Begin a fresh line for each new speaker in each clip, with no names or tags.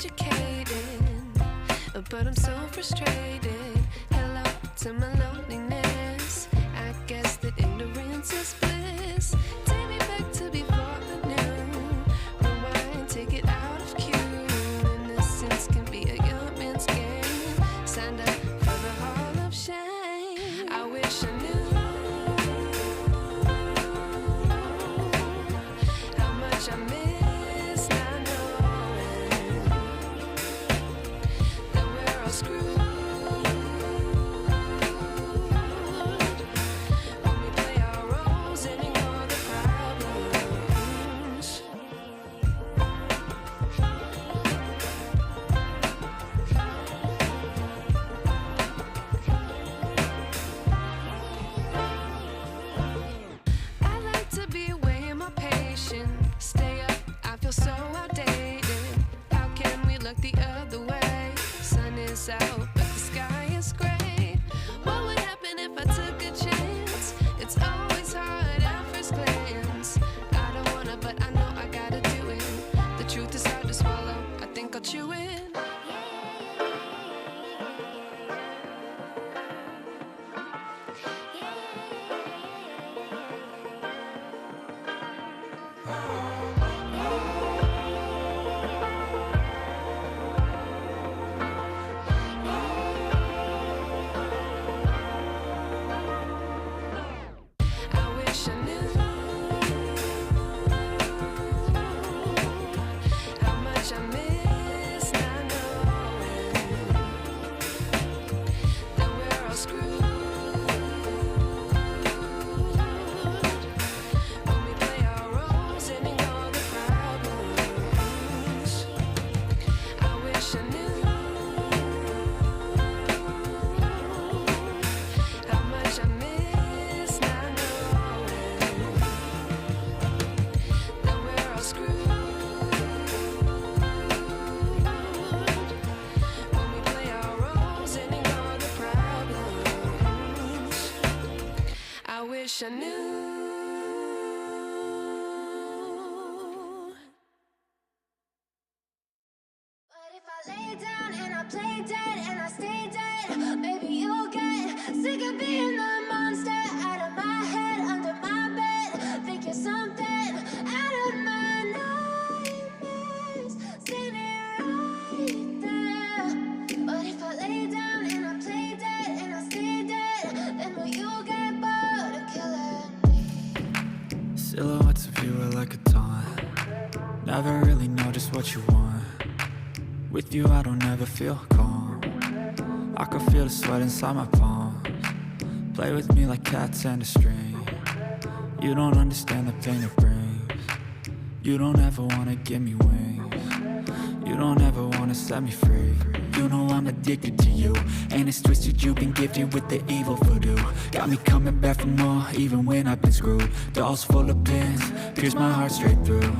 educated, but I'm so frustrated. Hello to my loneliness. I guess that ignorance is bliss. Take me back to before the new. Rewind, take it out of cue. Innocence can be a young man's game. Signed up for the hall of shame. I wish I knew how much I miss not knowing that we're all screwed. When we play our roles and ignore the problems. I like to be away in my patience. Stay up, I feel so outdated. How can we look the other way? Sun is out, but the sky is gray. What would happen if I took a chance? It's always hard at first glance. I don't wanna, but I know I gotta do it. The truth is hard to swallow, I think I'll chew it. I wish I knew how much I miss not knowing that we're all screwed. When we play our roles and ignore the problems. I wish I knew how much I miss not knowing that we're all screwed. When we play our roles and ignore the problems. I wish I knew.
But if I lay down and I play dead and I stay dead, maybe you'll get sick of being the monster out of my head, under my bed. Think you're something out of my nightmares, standing right there. But if I lay down and I play dead and I stay dead, then will you get bored of killing me?
Silhouettes of you are like a taunt. Never really know just what you want. With you I don't ever feel calm. I can feel the sweat inside my palms. Play with me like cats and a string. You don't understand the pain it brings. You don't ever wanna give me wings. You don't ever wanna set me free. You know I'm addicted to you, and it's twisted, you've been gifted with the evil voodoo. Got me coming back for more, even when I've been screwed. Dolls full of pins, pierce my heart straight through.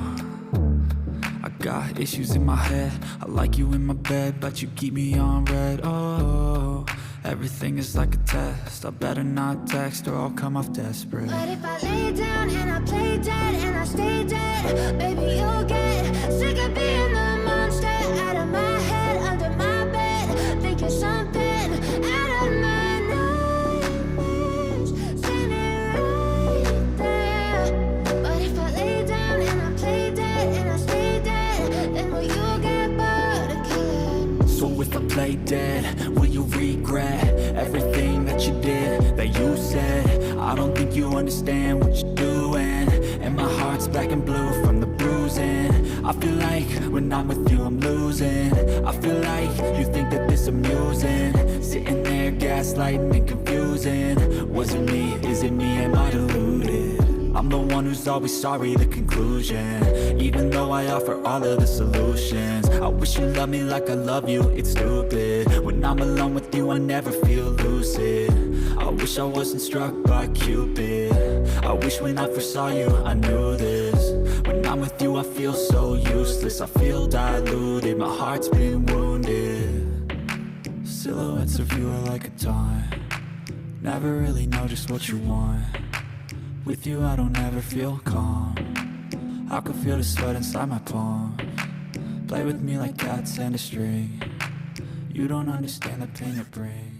I got issues in my head, I like you in my bed, but you keep me on red. Oh, everything is like a test, I better not text or I'll come off desperate.
But if I lay down and I play dead and I stay dead, baby you'll get sick of being the monster out of my head, under my bed. Think you're something out of my nightmares, standing right there. But if I lay down and I play dead and I stay dead, then will you get bored of killing me?
So if I play dead, will you regret everything that you did, that you said? I don't think you understand what you're doing, and my heart's black and blue from the bruising. I feel like when I'm with you I'm losing. I feel like you think that this amusing, sitting there gaslighting and confusing. Was it me? Is it me? Am I deluded? I'm the one who's always sorry, the conclusion. Even though I offer all of the solutions, I wish you loved me like I love you, it's stupid. When I'm alone with you I never feel lucid. I wish I wasn't struck by Cupid. I wish when I first saw you I knew this. When I'm with you I feel so useless, I feel diluted, my heart's been wounded. Silhouettes of you are like a taunt. Never really know just what you want. With you I don't ever feel calm. I can feel the sweat inside my palms. Play with me like cats and a string. You don't understand the pain it brings.